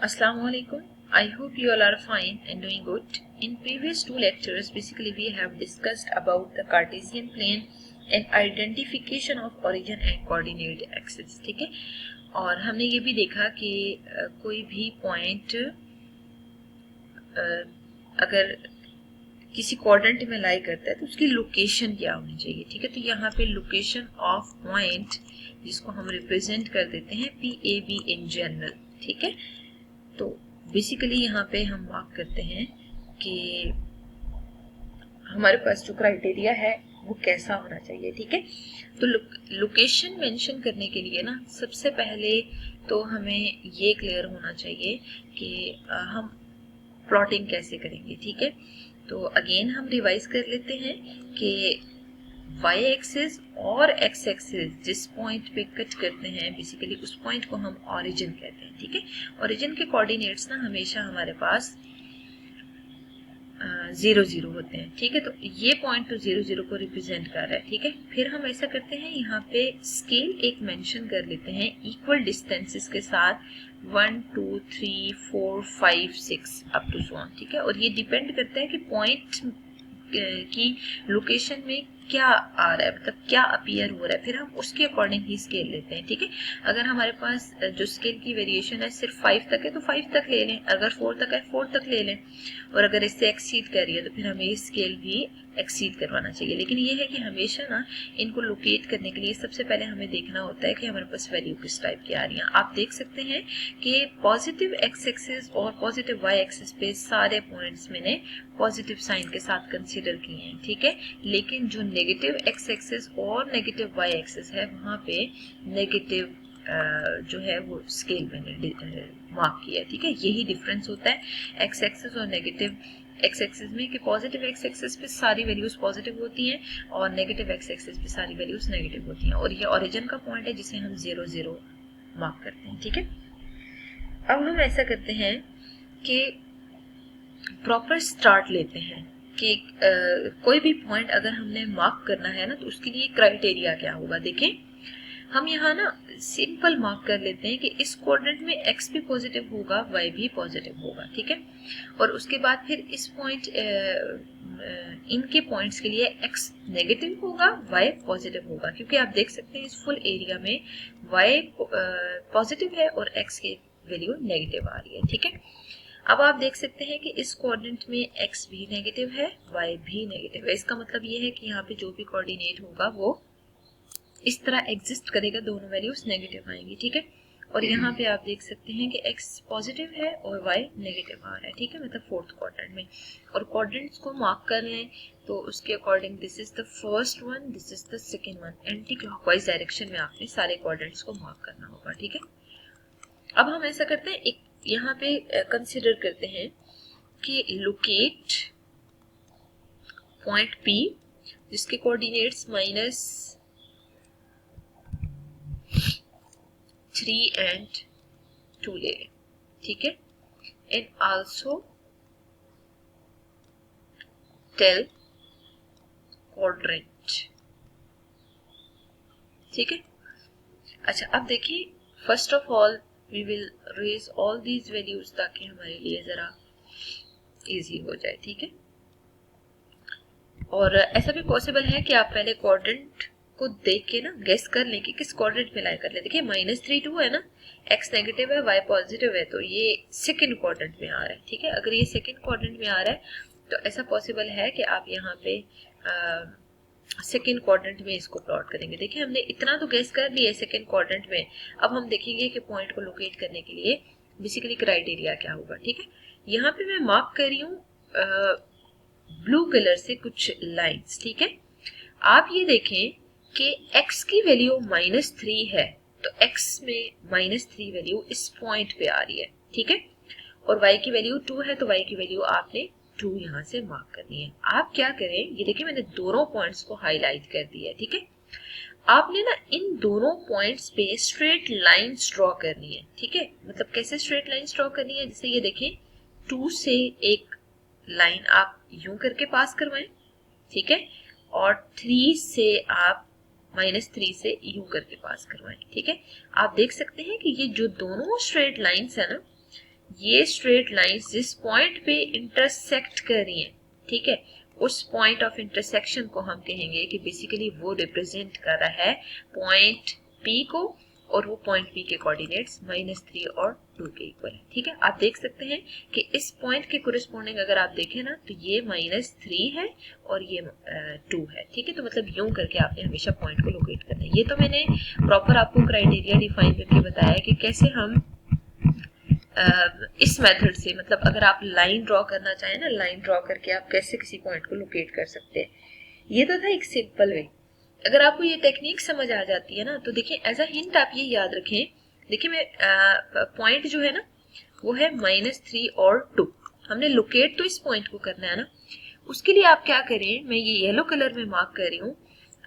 Assalamu alaikum. I hope you all are fine and doing good. In previous two lectures, basically we have discussed about the Cartesian plane and identification of origin and coordinate axis. ठीक है, और हमने ये भी देखा कि कोई भी पॉइंट अगर किसी कोऑर्डिनेट में लाई करता है तो उसकी लोकेशन क्या होनी चाहिए. ठीक है, तो यहाँ पे लोकेशन ऑफ पॉइंट जिसको हम रिप्रेजेंट कर देते हैं PAB इन जनरल. ठीक है, तो बेसिकली यहाँ पे हम मार्क करते हैं कि हमारे पास जो क्राइटेरिया है वो कैसा होना चाहिए. ठीक है, तो लोकेशन मेंशन करने के लिए ना सबसे पहले तो हमें ये क्लियर होना चाहिए कि हम प्लॉटिंग कैसे करेंगे. ठीक है, तो अगेन हम रिवाइज कर लेते हैं कि वाई एक्सिस और एक्स एक्सिस जिस पॉइंट पे कट करते हैं बेसिकली उस पॉइंट को हम ओरिजिन कहते हैं. ठीक है, ओरिजिन के कोऑर्डिनेट्स ना हमेशा हमारे पास 0 0 होते हैं. ठीक है, तो ये पॉइंट तो 0 0 को रिप्रेजेंट कर रहा है. ठीक है, फिर हम ऐसा करते हैं यहाँ पे स्केल एक मेंशन कर लेते हैं इक्वल डिस्टेंसेस के साथ 1 2 3 4 5 6 अप टू सो ऑन. ठीक है, और ये डिपेंड करता है कि पॉइंट की लोकेशन में क्या आ रहा है, मतलब क्या अपीयर हो रहा है, फिर हम उसके अकॉर्डिंग ही स्केल लेते हैं. ठीक है, अगर हमारे पास जो स्केल की वेरिएशन है सिर्फ 5 तक है तो 5 तक ले लें, अगर 4 तक है 4 तक ले लें, और अगर इससे एक्सीड कर रही है तो फिर हमें ये स्केल भी एक्सीड करवाना चाहिए. लेकिन ये है कि हमेशा ना इनको लोकेट करने के लिए सबसे पहले हमें देखना होता है कि हमारे पास वैल्यू किस टाइप की आ रही है. आप देख सकते हैं कि पॉजिटिव एक्स एक्सिस और पॉजिटिव वाई एक्सिस पे सारे पॉइंट्स मैंने पॉजिटिव साइन के साथ कंसीडर किए हैं. ठीक है, लेकिन जो नेगेटिव एक्स एक्सिस और नेगेटिव वाई एक्सिस है वहां पे नेगेटिव जो है वो स्केल मैंने मार्क किया. ठीक है, यही डिफरेंस होता है एक्स एक्सिस और नेगेटिव एक्स एक्सिस में कि पॉजिटिव एक्स एक्सिस पे सारी वैल्यूज पॉजिटिव होती हैं और नेगेटिव एक्स एक्सिस पे सारी वैल्यूज नेगेटिव होती हैं. और ये ओरिजिन का पॉइंट है जिसे हम 0 0 मार्क करते हैं. ठीक है, अब हम ऐसा करते हैं कि प्रॉपर स्टार्ट लेते हैं कि कोई भी पॉइंट अगर हमने मार्क करना है ना तो उसके लिए क्राइटेरिया क्या होगा. देखें, हम यहाँ ना सिंपल मार्क कर लेते हैं कि इस कोऑर्डिनेट में x भी पॉजिटिव होगा, y भी पॉजिटिव होगा. ठीक है, और उसके बाद फिर इस पॉइंट इनके पॉइंट्स के लिए x नेगेटिव होगा, y पॉजिटिव होगा, क्योंकि आप देख सकते हैं इस फुल एरिया में y पॉजिटिव है और x की वैल्यू नेगेटिव आ रही है. ठीक है, अब आप देख सकते हैं कि इस कोऑर्डिनेट में x भी नेगेटिव है, y भी नेगेटिव है. इसका मतलब ये है कि यहाँ पे जो भी कोऑर्डिनेट होगा वो इस तरह एग्जिस्ट करेगा, दोनों वैल्यूज नेगेटिव आएंगी. ठीक है, और यहाँ पे आप देख सकते हैं कि x पॉजिटिव है और y नेगेटिव आ रहा है. ठीक है, मतलब फोर्थ क्वाड्रेंट में. और क्वाड्रेंट्स को मार्क कर लें तो उसके according this is the first one, this is the second one. Anti clockwise direction में आपने सारे क्वाड्रेंट्स को मार्क करना होगा. ठीक है, अब हम ऐसा करते हैं, एक यहाँ पे कंसिडर करते हैं कि लोकेट पॉइंट P जिसके कोऑर्डिनेट्स -3 and 2 ले लें. ठीक है, एंड आल्सो टेल क्वाड्रेंट. ठीक है, अच्छा अब देखिए, first of all we will raise all these values ताकि हमारे लिए जरा इजी हो जाए. ठीक है, और ऐसा भी पॉसिबल है कि आप पहले क्वाड्रेंट को देख के ना गेस कर लें कि किस क्वाड्रेंट में लाई कर ले. देखिए -3 2 है ना, x नेगेटिव है, y पॉजिटिव है, तो ये सेकंड क्वाड्रेंट में आ रहा है. ठीक है, अगर ये सेकंड क्वाड्रेंट में आ रहा है तो ऐसा पॉसिबल है कि आप यहाँ पे सेकंड क्वाड्रेंट में इसको प्लॉट करेंगे. देखिए, हमने इतना तो गेस कर लिया है सेकंड क्वाड्रेंट में. अब हम देखेंगे कि पॉइंट को लोकेट करने के लिए बेसिकली क्राइटेरिया क्या होगा. ठीक है, यहाँ पे मैं मार्क कर रही हूँ ब्लू कलर से कुछ लाइंस. ठीक है, आप ये देखें कि x की वैल्यू -3 है तो x में -3 वैल्यू इस पॉइंट पे आ रही है. ठीक है, और y की वैल्यू 2 है तो y की वैल्यू आपने 2 यहाँ से मार्क करनी है. आप क्या करें, ये देखिए मैंने दोनों पॉइंट्स को हाईलाइट कर दिया है. ठीक है, आपने ना इन दोनों पॉइंट्स पे स्ट्रेट लाइंस ड्रॉ करनी है. ठीक है, मतलब कैसे स्ट्रेट लाइंस ड्रॉ करनी है, जैसे ये देखें 2 से एक लाइन आप यूं करके पास करवाएं. ठीक है, और 3 से आप -3 से यूं करके पास करवाएं. ठीक है, आप देख सकते हैं कि ये जो दोनों स्ट्रेट लाइंस है ना ये स्ट्रेट लाइंस जिस पॉइंट पे इंटरसेक्ट कर रही हैं, ठीक है, उस पॉइंट ऑफ इंटरसेक्शन को हम कहेंगे कि बेसिकली वो रिप्रेजेंट कर रहा है पॉइंट P को, और वो पॉइंट P के कोऑर्डिनेट्स -3 और 2 के इक्वल है। ठीक है, आप देख सकते हैं कि इस पॉइंट के कोरिस्पोंडिंग अगर आप देखें ना तो ये -3 है और ये 2 है। ठीक है, तो मतलब यूं करके आपने हमेशा पॉइंट को लोकेट करना है। ये तो मैंने प्रॉपर आपको क्राइटेरिया डिफाइन करके बताया कि कैसे हम इस मेथड से, मतलब अगर आप लाइन ड्रॉ करना चाहें ना, लाइन ड्रॉ करके आप कैसे किसी पॉइंट को लोकेट कर सकते हैं। ये तो था एक सिंपल वे। अगर आपको ये टेक्निक समझ आ जाती है ना तो देखिए एज अ हिंट आप ये याद रखें, देखिए मैं पॉइंट जो है ना वो है -3 और 2। हमने लोकेट तो इस पॉइंट को करना है ना, उसके लिए आप क्या करें, मैं ये येलो कलर में मार्क कर रही हूँ,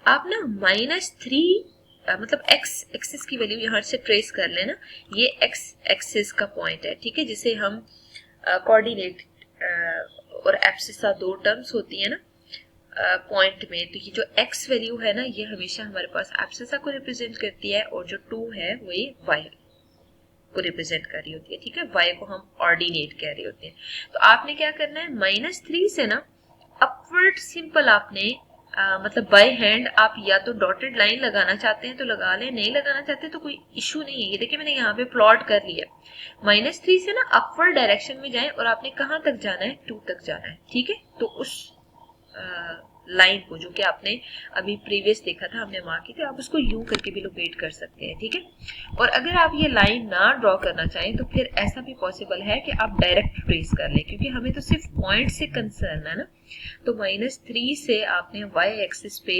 आप ना -3 मतलब x एक्सिस की वैल्यू यहाँ से ट्रेस कर लेना। ये x एक्सिस का पॉइंट है, ठीक है, जिसे हम कोऑर्डिनेट और एब्सिसा दो टर्म्स होती है ना पॉइंट में, तो ये जो x वैल्यू है ना ये हमेशा हमारे पास एब्सिसा को रिप्रेजेंट करती है, और जो 2 है वो ये y को रिप्रेजेंट कर रही होती है। ठीक है, y को हम ऑर्डिनेट कह रहे होते हैं। तो आपने क्या करना है, -3 से ना अपवर्ड सिंपल आपने मतलब बाय हैंड आप या तो डॉटेड लाइन लगाना चाहते हैं तो लगा लें, नहीं लगाना चाहते तो कोई इशू नहीं है। ये देखिए मैंने यहाँ पे प्लॉट कर लिया। -3 से ना अपवर्ड डायरेक्शन में जाएं और आपने कहाँ तक जाना है, 2 तक जाना है। ठीक है, तो उस लाइन को जो कि आपने अभी प्रीवियस देखा था, हमने मार्क की थी, आप उसको यूं करके भी लोकेट कर सकते हैं। ठीक है, और अगर आप ये लाइन ना ड्रॉ करना चाहें तो फिर ऐसा भी पॉसिबल है कि आप डायरेक्ट ट्रेस कर लें, क्योंकि हमें तो सिर्फ पॉइंट से कंसर्न है ना। तो -3 से आपने y एक्सिस पे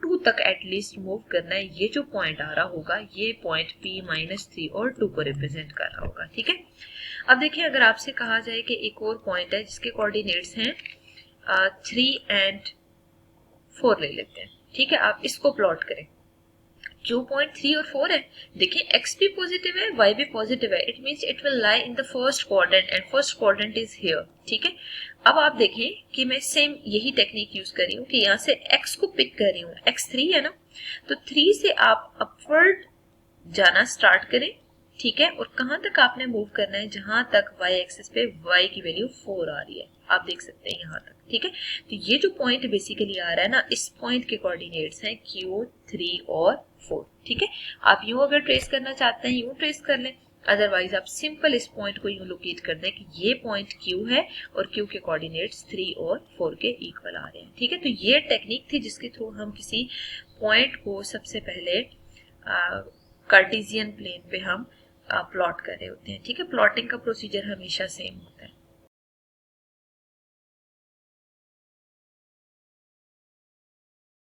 2 तक एटलीस्ट मूव करना है। ये जो पॉइंट आ रहा होगा ये पॉइंट P -3 और 2 को रिप्रेजेंट कर रहा होगा। ठीक है, अब देखिए अगर आपसे कहा जाए कि एक और पॉइंट है जिसके कोऑर्डिनेट्स हैं 3 एंड 4 ले लेते हैं। ठीक है, आप इसको प्लॉट करें। जो पॉइंट 3 और 4 है, देखिए x भी पॉजिटिव है, y भी पॉजिटिव है, it means it will lie in the first quadrant and first quadrant is here. ठीक है, अब आप देखें कि मैं सेम यही टेक्निक यूज कर रही हूँ कि यहाँ से x को पिक कर रही हूँ, x 3 है ना, तो 3 से आप अपवर्ड जाना स्टार्ट करें। ठीक है, और कहाँ तक आपने मूव करना है, जहां तक y एक्सिस पे y की वैल्यू 4 आ रही है, आप देख सकते हैं यहाँ तक। ठीक है, तो ये जो पॉइंट बेसिकली आ रहा है ना, इस पॉइंट के कोऑर्डिनेट्स हैं Q, 3 और 4। ठीक है, आप यूं अगर ट्रेस करना चाहते हैं यूं ट्रेस कर लें, अदरवाइज आप सिंपल इस पॉइंट को यूं लोकेट कर दें कि ये पॉइंट Q है और Q के कोऑर्डिनेट्स 3 और 4 के इक्वल आ रहे हैं। ठीक है, तो ये टेक्निक थी जिसके थ्रू हम किसी पॉइंट को सबसे पहले कार्टेशियन प्लेन पे हम प्लॉट कर रहे होते हैं। ठीक है, प्लॉटिंग का प्रोसीजर हमेशा सेम